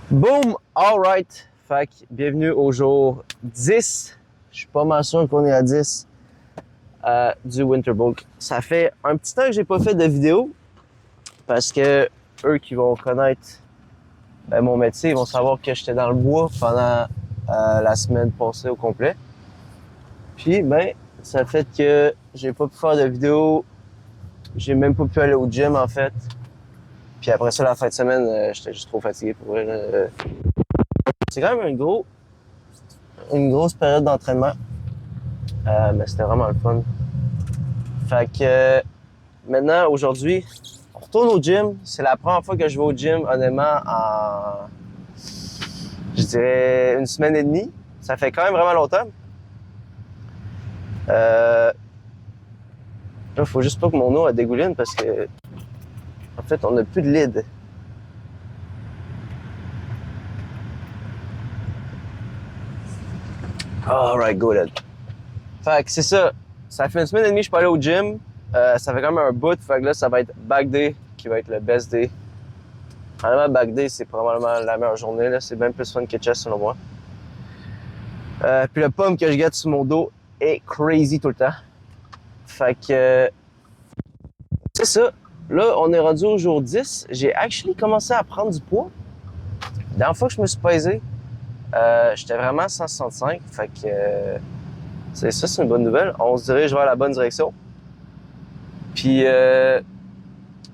Boom! Alright! Fait que bienvenue au jour 10. Je suis pas mal sûr qu'on est à 10 du Winterbook. Ça fait un petit temps que j'ai pas fait de vidéo parce que eux qui vont connaître mon métier, ils vont savoir que j'étais dans le bois pendant la semaine passée au complet. Puis ça fait que j'ai pas pu faire de vidéo. J'ai même pas pu aller au gym en fait. Puis après ça, la fin de semaine, j'étais juste trop fatigué pour vrai. C'est quand même une grosse période d'entraînement. Mais c'était vraiment le fun. Fait que maintenant, aujourd'hui, on retourne au gym. C'est la première fois que je vais au gym, honnêtement, je dirais, une semaine et demie. Ça fait quand même vraiment longtemps. Là, faut juste pas que mon eau dégouline parce que, en fait, on n'a plus de lead. Alright, go ahead. Fait que c'est ça. Ça fait une semaine et demie que je suis pas allé au gym. Ça fait quand même un bout. Fait que là, ça va être back day qui va être le best day. Vraiment, back day, c'est probablement la meilleure journée. Là. C'est bien plus fun que chest, selon moi. Puis le pomme que je gâte sur mon dos est crazy tout le temps. Fait que c'est ça. Là, on est rendu au jour 10. J'ai actually commencé à prendre du poids. La dernière fois que je me suis pesé, j'étais vraiment à 165. Fait que c'est une bonne nouvelle. On se dirige vers la bonne direction. Puis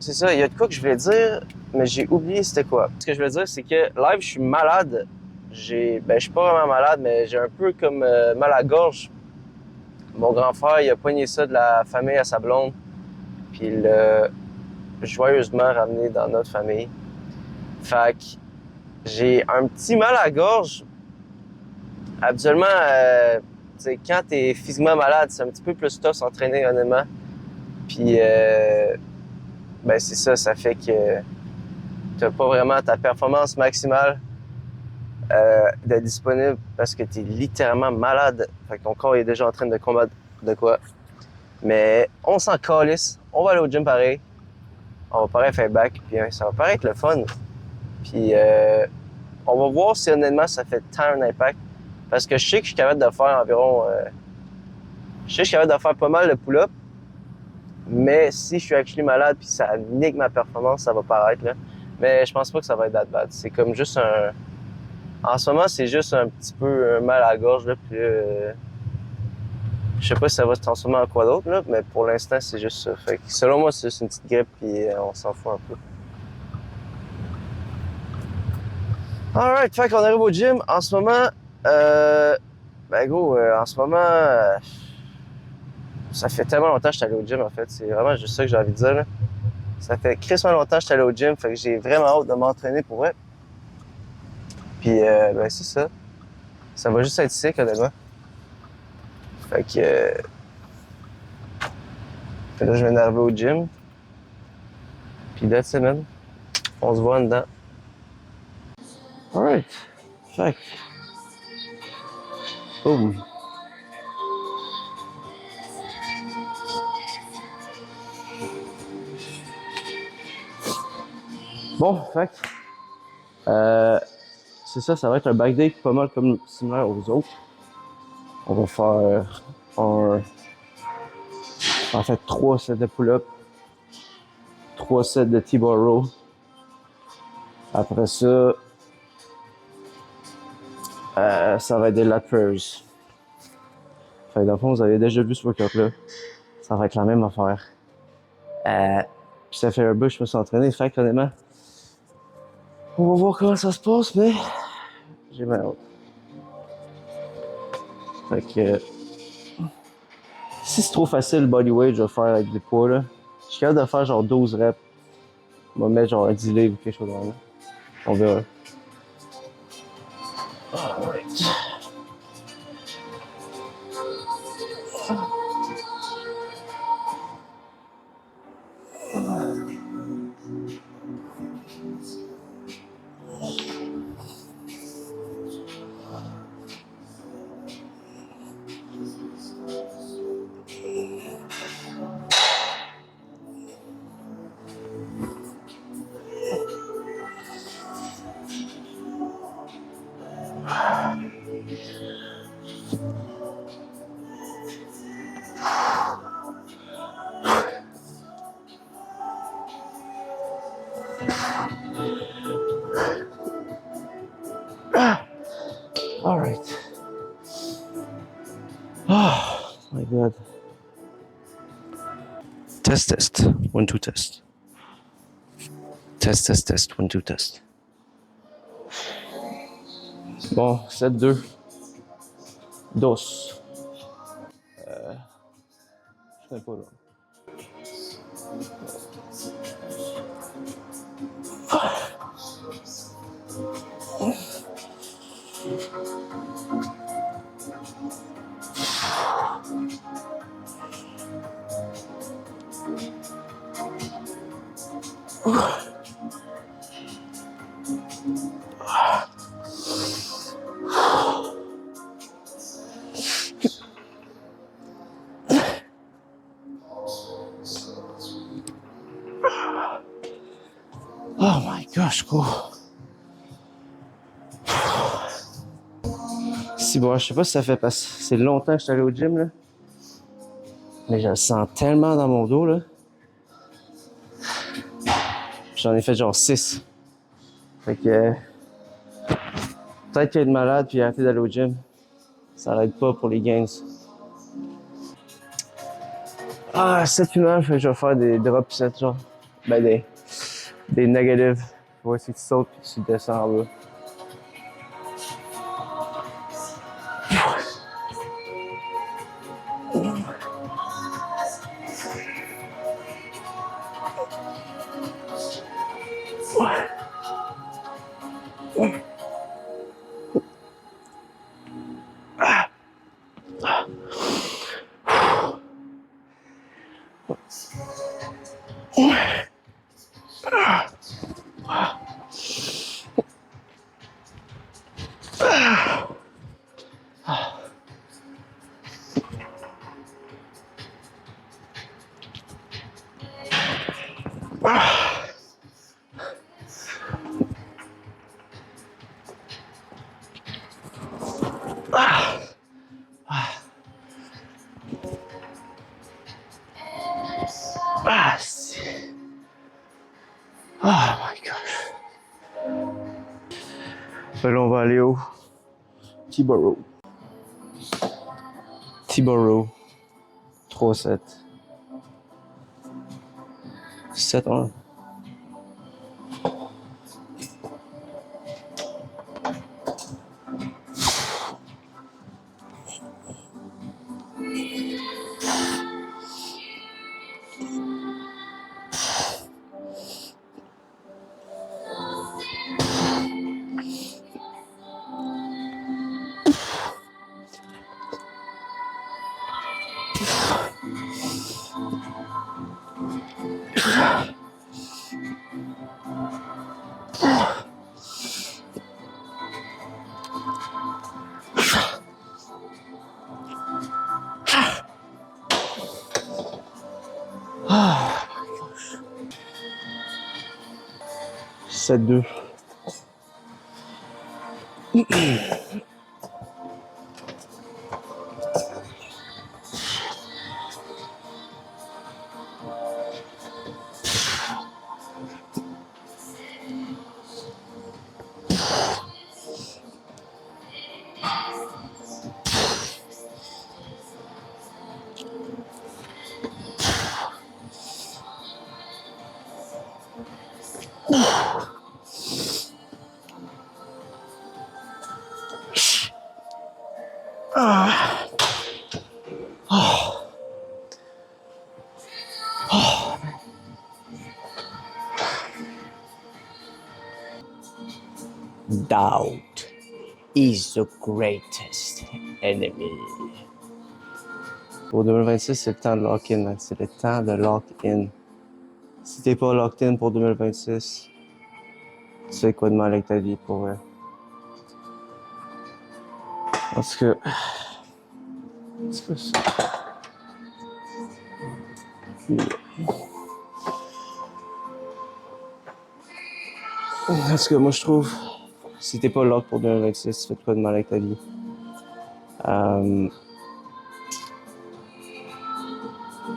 c'est ça, il y a de quoi que je voulais dire, mais j'ai oublié c'était quoi. Ce que je voulais dire, c'est que live, je suis malade. Je suis pas vraiment malade, mais j'ai un peu comme mal à la gorge. Mon grand frère, il a poigné ça de la famille à sa blonde, puis il l'a joyeusement ramené dans notre famille. Fait que j'ai un petit mal à la gorge. Habituellement, quand t'es physiquement malade, c'est un petit peu plus tough s'entraîner, honnêtement. Puis, c'est ça, ça fait que t'as pas vraiment ta performance maximale de disponible parce que t'es littéralement malade. Fait que ton corps est déjà en train de combattre de quoi. Mais on s'en calisse. On va aller au gym pareil. On va pareil faire back. Puis ça va paraître le fun. Puis on va voir si honnêtement ça fait tant un impact. Parce que je sais que je suis capable de faire environ... je sais que je suis capable de faire pas mal de pull-up. Mais si je suis actually malade puis ça nique ma performance, ça va paraître là. Mais je pense pas que ça va être that bad. C'est comme juste un... En ce moment, c'est juste un petit peu un mal à la gorge là. Puis je sais pas si ça va se transformer en quoi d'autre là. Mais pour l'instant, c'est juste ça. Fait que selon moi, c'est juste une petite grippe puis on s'en fout un peu. Alright, fait qu'on arrive au gym. En ce moment, en ce moment, ça fait tellement longtemps que je suis allé au gym, en fait. C'est vraiment juste ça que j'ai envie de dire, là. Ça fait crissement longtemps que je suis allé au gym, fait que j'ai vraiment hâte de m'entraîner pour vrai. Puis, c'est ça. Ça va juste être sick, honnêtement. Fait que, là, je viens d'arriver au gym. Puis, that's it, man. On se voit en dedans. Alright. Fait que, boom. Bon, fait que, c'est ça, ça va être un back day pas mal comme similaire aux autres. On va faire en fait 3 sets de pull-up, 3 sets de T-bar row. Après ça, ça va être des lat prayers. Fait que dans le fond, vous avez déjà vu ce workout-là. Ça va être la même affaire. Puis ça fait un bout que je me suis entraîné. Fait que honnêtement, on va voir comment ça se passe, mais j'ai bien hâte. Fait que si c'est trop facile le bodyweight, je vais faire avec des poids là. Je suis capable de faire genre 12 reps. On va mettre genre un 10 livres ou quelque chose dans là. On verra. Alright. All right. Oh my God. Test, test. 1, 2, test. Test, test, test. 1, 2, test. Bon, 7, 2. Dos. Je sais pas là. Oh my gosh, gros. Si bon, je sais pas si ça fait parce que c'est longtemps que je suis allé au gym là. Mais je le sens tellement dans mon dos là. J'en ai fait genre 6. Fait que peut-être qu'il y a de malade puis arrêter d'aller au gym. Ça l'aide pas pour les gains. Ah, cette finale, fait que je vais faire des drop sets genre. Ben des negatives. Ouais, c'est que tu sautes puis tu descends en bas. Ah, c'est... Oh my gosh. Là, on va aller au T-Borough. T-Borough. 3-7. 7-1. Ah, 7-2. Doubt is the greatest enemy. Pour 2026, c'est le temps de lock-in, man. C'est le temps de lock-in. Si t'es pas locked-in pour 2026, tu sais quoi de mal avec ta vie pour vrai. Parce que... C'est pas ça. Parce que moi, je trouve Si t'es pas lock pour 2026, fais pas de mal avec ta vie.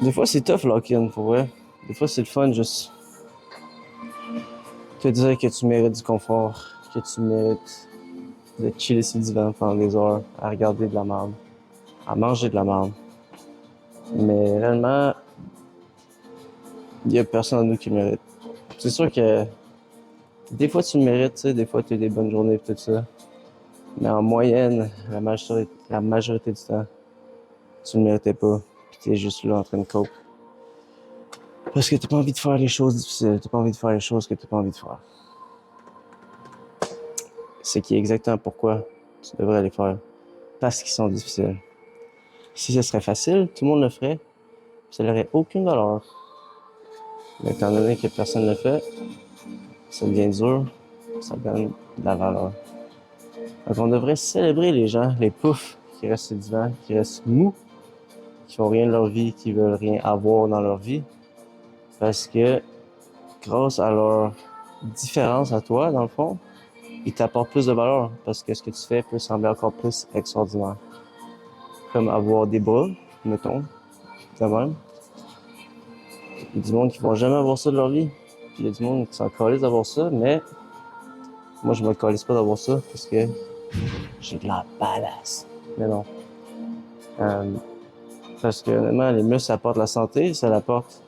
Des fois, c'est tough lock-in, pour vrai. Des fois, c'est le fun, juste te dire que tu mérites du confort, que tu mérites de chiller sur le divan pendant des heures, à regarder de la merde, à manger de la merde. Mais réellement, il y a personne en nous qui le mérite. C'est sûr que des fois, tu le mérites, tu sais, des fois, tu as des bonnes journées et tout ça. Mais en moyenne, la majorité du temps, tu le méritais pas. Puis t'es juste là en train de cope. Parce que t'as pas envie de faire les choses difficiles, t'as pas envie de faire les choses que t'as pas envie de faire. C'est qui est exactement pourquoi tu devrais les faire. Parce qu'ils sont difficiles. Si ce serait facile, tout le monde le ferait. Ça n'aurait aucune valeur. Mais étant donné que personne ne le fait, ça devient dur, ça donne de la valeur. Donc on devrait célébrer les gens, les poufs qui restent sur le divan, qui restent mous, qui font rien de leur vie, qui veulent rien avoir dans leur vie. Parce que grâce à leur différence à toi, dans le fond, ils t'apportent plus de valeur parce que ce que tu fais peut sembler encore plus extraordinaire. Comme avoir des bras, mettons, de même. Il y a du monde qui vont jamais avoir ça de leur vie. Puis il y a du monde qui s'en calisse d'avoir ça, mais moi je me calisse pas d'avoir ça parce que j'ai de la badass. Mais non. Parce que honnêtement, les muscles apportent la santé, ça apporte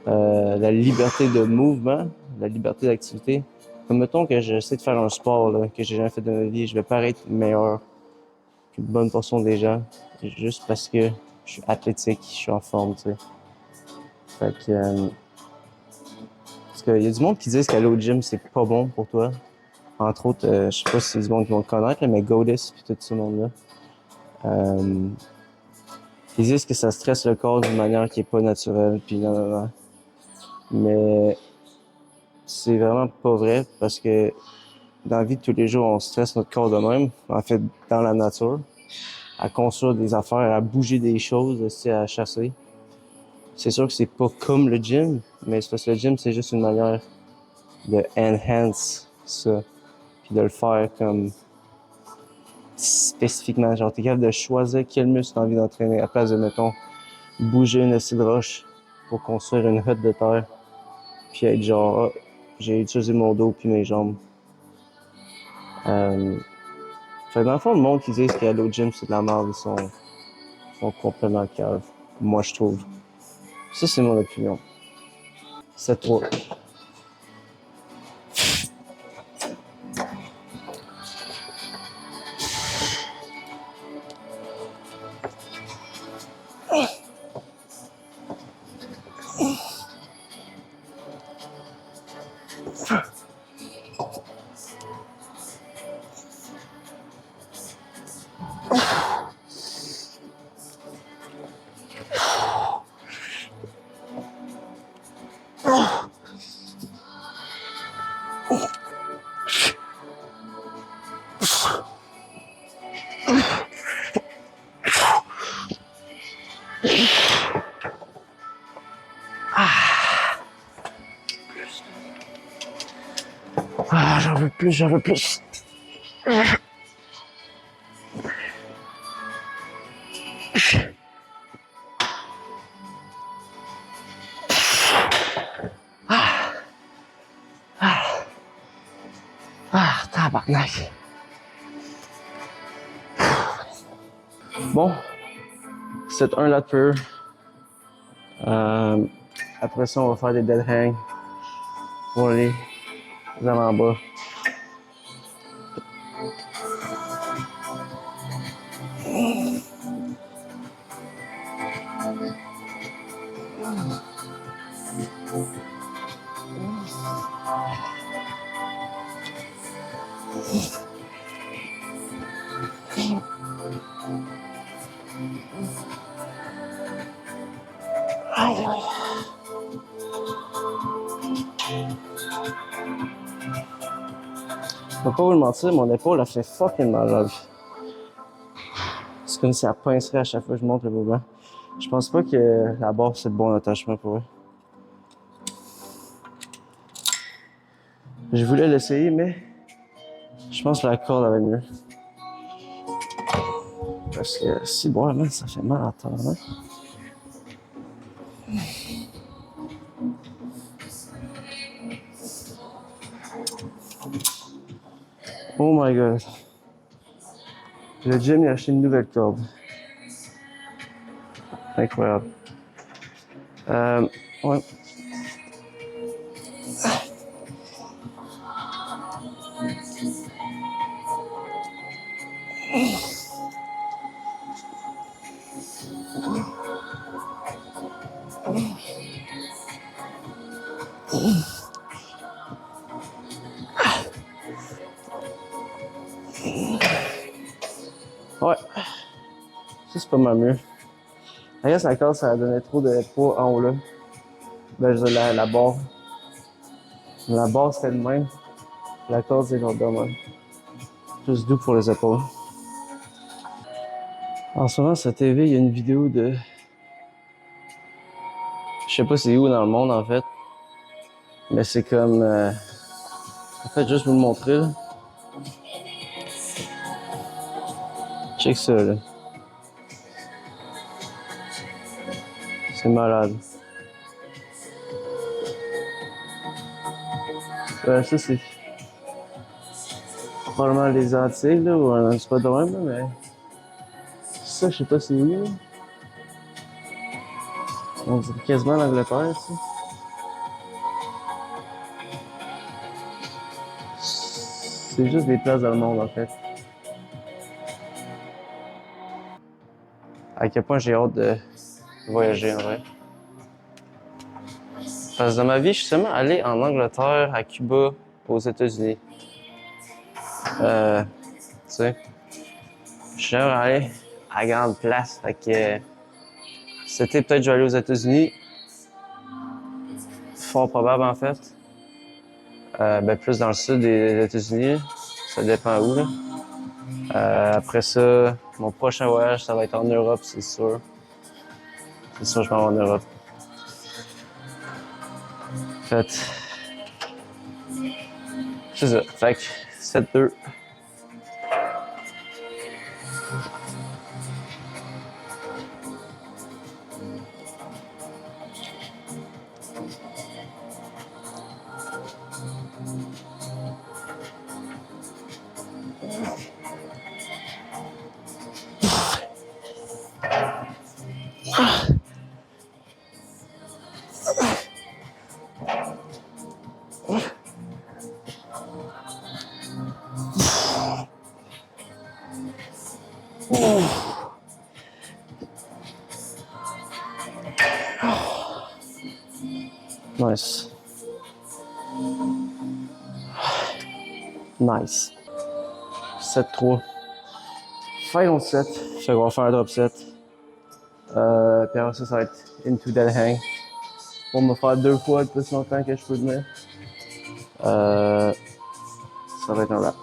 la liberté de mouvement, la liberté d'activité. Comme mettons que j'essaie de faire un sport là, que j'ai jamais fait de ma vie, je vais paraître meilleur qu'une bonne portion des gens, juste parce que je suis athlétique, je suis en forme, tu sais. Fait que, parce qu'il y a du monde qui disent qu'aller au gym, c'est pas bon pour toi. Entre autres, je sais pas si c'est du monde qui vont le connaître, là, mais Godis puis tout ce monde-là. Ils disent que ça stresse le corps d'une manière qui est pas naturelle, puis non. Mais c'est vraiment pas vrai parce que dans la vie de tous les jours, on stresse notre corps de même, en fait, dans la nature, à construire des affaires, à bouger des choses, aussi à chasser. C'est sûr que c'est pas comme le gym, mais c'est parce que le gym, c'est juste une manière de enhance ça, puis de le faire comme spécifiquement. Genre, t'es capable de choisir quel muscle t'as envie d'entraîner à place de, mettons, bouger une assise de roche pour construire une hutte de terre, puis être genre, ah, j'ai utilisé mon dos puis mes jambes. Fait que dans le fond, le monde qui dit qu'aller au gym, c'est de la merde, sont complètement caves. Moi, je trouve. Ça, c'est mon opinion. 7-3. Ah, j'en veux plus, j'en veux plus. Ah, tabarnak. Bon, c'est un lat peu. Après ça, on va faire des dead hang pour les avant-bas. Aïe, aïe. Je peux pas vous le mentir, mon épaule a fait fucking mal, là. C'est comme si elle pincerait à chaque fois que je monte le mouvement. Je pense pas que la barre c'est le bon attachement pour eux. Je voulais l'essayer, mais Je pense que la corde va être mieux. Parce que si bon, man, ça fait mal à terre, hein? Oh my god. Le gym, il a acheté une nouvelle corde. Incroyable. Ouais. Ouais. Ça, c'est pas mal mieux. I guess la corde, ça a donné trop de poids en haut là. Ben, je veux la barre. La barre, c'était le même. La corde, c'est genre de même. Plus doux pour les épaules. En ce moment, sur TV, il y a une vidéo de... Je sais pas c'est où dans le monde, en fait. Mais c'est comme... En fait, juste vous le montrer, là. Check ça, là. C'est malade. Ça, c'est... probablement les Antilles, là, ou un spot de même, là, mais... Ça, je sais pas c'est où, là. On dirait quasiment l'Angleterre, ça. C'est juste des places dans le monde, en fait. À quel point j'ai hâte de voyager, en vrai. Parce que dans ma vie, je suis seulement allé en Angleterre, à Cuba, aux États-Unis. Tu sais, je suis jamais allé à grande place, fait que c'était peut-être je vais aller aux États-Unis. Fort probable, en fait. Ben, plus dans le sud des États-Unis. Ça dépend où, là. Après ça, mon prochain voyage, ça va être en Europe, c'est sûr. C'est sûr, je vais en Europe. Fait. C'est ça. Fait que 7-2. Nice. Nice. 7-3. Final set. Fait qu'on va faire un drop set. Puis après ça, ça va être into dead hang. Pour me faire 2 fois le plus longtemps que je peux tenir. Ça va être un wrap.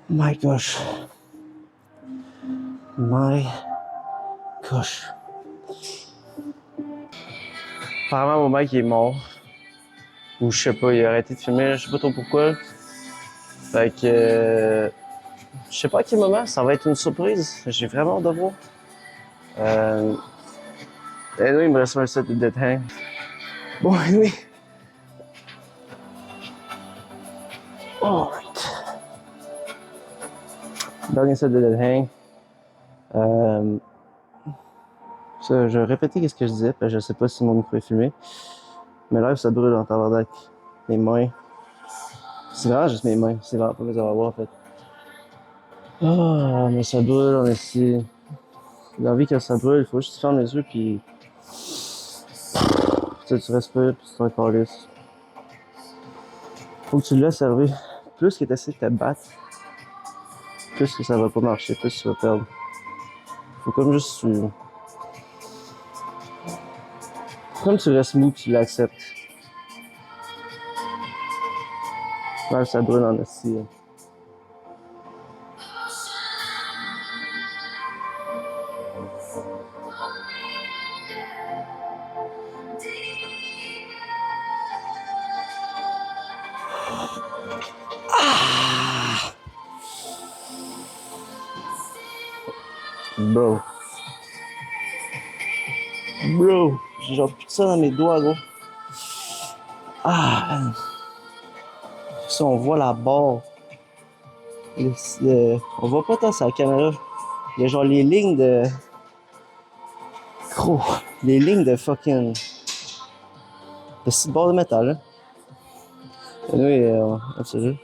My gosh. My gosh. Apparemment, mon mec il est mort. Ou je sais pas, il a arrêté de filmer, je sais pas trop pourquoi. Fait que... je sais pas à quel moment, ça va être une surprise. J'ai vraiment hâte de voir. Et là, il me reste un set de dead hang. Bon, anyway. Alright. Dernier set de dead hang. Ça, je vais répéter qu'est-ce que je disais, parce que je sais pas si mon micro est filmé. Mais là, ça brûle en tabarnak. Mes mains. C'est vraiment juste mes mains. C'est vraiment pas mes avoir en fait. Ah, mais ça brûle, on est ici. Dans la vie, quand ça brûle, il faut juste que tu fermes les yeux, puis tu respires, puis tu t'en calisses. Faut que tu le laisses arriver. Plus que tu essaies de te battre, plus que ça va pas marcher, plus tu vas perdre. Faut comme juste tu... Comme tu restes mou, tu l'acceptes. Ouais, ça brûle en esti. Bro. Bro. J'ai genre plus de ça dans mes doigts, gros. Ah, man. Ça, on voit la barre. On voit pas tant sur la caméra. Il y a genre les lignes de... Gros. Les lignes de fucking... De cette barre de métal, là. Et nous, on se jeu.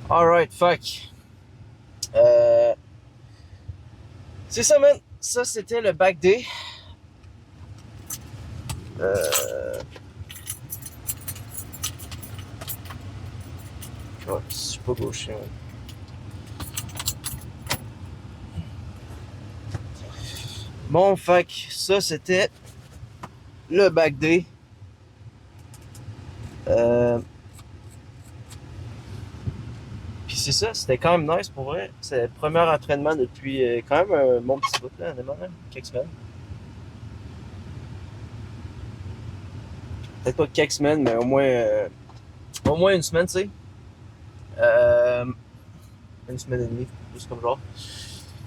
Alright, fuck. C'est ça, man. Ça, c'était le back day. Ouais, je suis pas gaucher, man. Bon, fuck. Ça, c'était le back day. Puis c'est ça, c'était quand même nice pour vrai. C'est le premier entraînement depuis quand même un bon petit bout, là, honnêtement, quelques semaines. Peut-être pas quelques semaines, mais au moins une semaine, tu sais. Une semaine et demie, juste comme genre.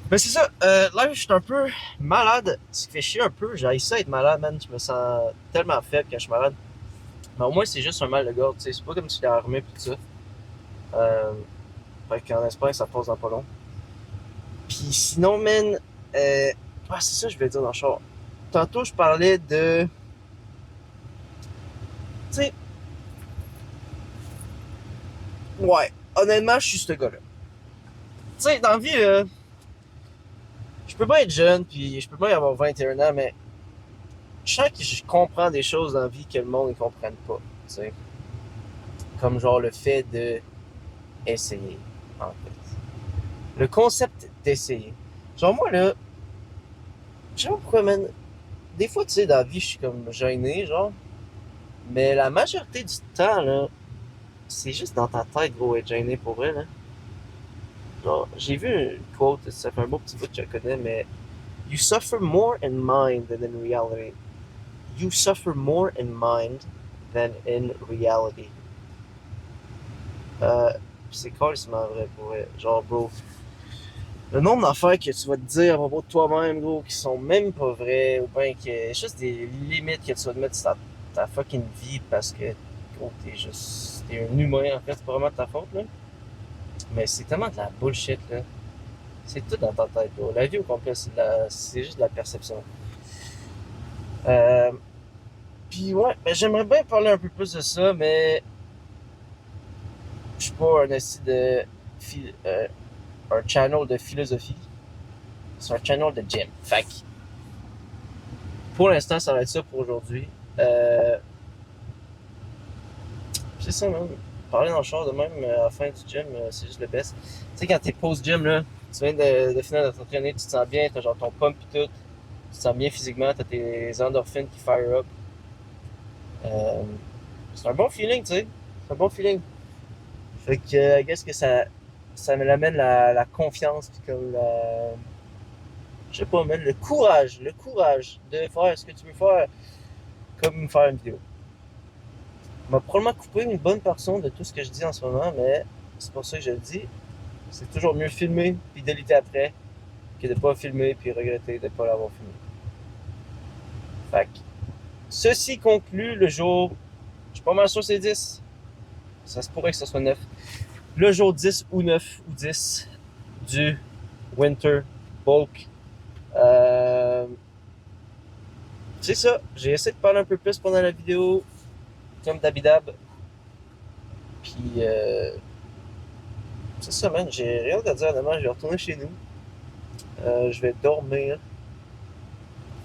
Mais c'est ça, là, je suis un peu malade, ce qui fait chier un peu. J'ai ça être malade, man. Je me sens tellement faible quand je suis malade. Mais au moins, c'est juste un mal de gorge, tu sais. C'est pas comme si j'étais armé pis tout ça. Fait qu'en espérant que ça passe dans pas long. Puis sinon, man, ah, c'est ça que je voulais dire dans le char. Tantôt, je parlais de... Tu sais, ouais, honnêtement, je suis ce gars-là. Tu sais, dans la vie, je peux pas être jeune, puis je peux pas y avoir 21 ans, mais je sens que je comprends des choses dans la vie que le monde ne comprenne pas, tu sais. Comme genre le fait de essayer, en fait. Le concept d'essayer. Genre moi, là, je sais pas pourquoi, man. Des fois, tu sais, dans la vie, je suis comme gêné, genre. Mais la majorité du temps, là, c'est juste dans ta tête, gros, être gêné pour vrai, là. Genre, j'ai vu une quote, ça fait un beau petit bout que je connais, mais You suffer more in mind than in reality. You suffer more in mind than in reality. C'est carrément vrai pour vrai. Genre, bro, le nombre d'affaires que tu vas te dire à propos de toi-même, gros, qui sont même pas vraies, ou bien que juste des limites que tu vas te mettre sur ta fucking vie parce que, gros, t'es un humain, en fait, c'est pas vraiment de ta faute, là. Mais c'est tellement de la bullshit, là. C'est tout dans ta tête, gros. La vie au complet, c'est juste de la perception. Euh, Puis ouais, ben, j'aimerais bien parler un peu plus de ça, mais je suis pas un esti de un channel de philosophie. C'est un channel de gym. Fait que, pour l'instant, ça va être ça pour aujourd'hui. C'est ça, même. Parler dans le char de même à la fin du gym, c'est juste le best. Tu sais, quand t'es post-gym, là, tu viens de finir de t'entraîner, tu te sens bien, t'as genre ton pump et tout, tu te sens bien physiquement, t'as tes endorphines qui fire up. Euh, c'est un bon feeling, tu sais. C'est un bon feeling. Fait que, qu'est-ce que ça me l'amène la confiance, puis comme je sais pas, même le courage de faire ce que tu veux faire, comme faire une vidéo. On m'a probablement coupé une bonne portion de tout ce que je dis en ce moment, mais c'est pour ça que je le dis. C'est toujours mieux filmer puis déliter après que de pas filmer puis regretter de pas l'avoir filmé. Fait que, ceci conclut le jour, je suis pas mal sûr que c'est 10. Ça se pourrait que ce soit 9. Le jour 10 ou 9 ou 10 du Winter Bulk. C'est ça, j'ai essayé de parler un peu plus pendant la vidéo, comme d'habitable. Puis, c'est ça, man, j'ai rien à dire. Demain, je vais retourner chez nous. Je vais dormir.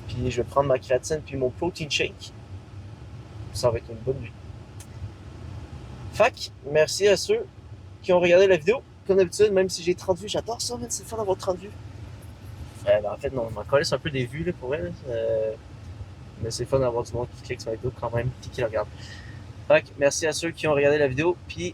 Puis, je vais prendre ma créatine puis mon protein shake. Ça va être une bonne nuit. Fac, merci à ceux qui ont regardé la vidéo. Comme d'habitude, même si j'ai 30 vues, j'adore ça, man, c'est le fun d'avoir 30 vues. En fait, non, on m'en calisse un peu des vues, là, pour elle. Mais c'est le fun d'avoir du monde qui clique sur la vidéo quand même, puis qui la regarde. Fait que merci à ceux qui ont regardé la vidéo, puis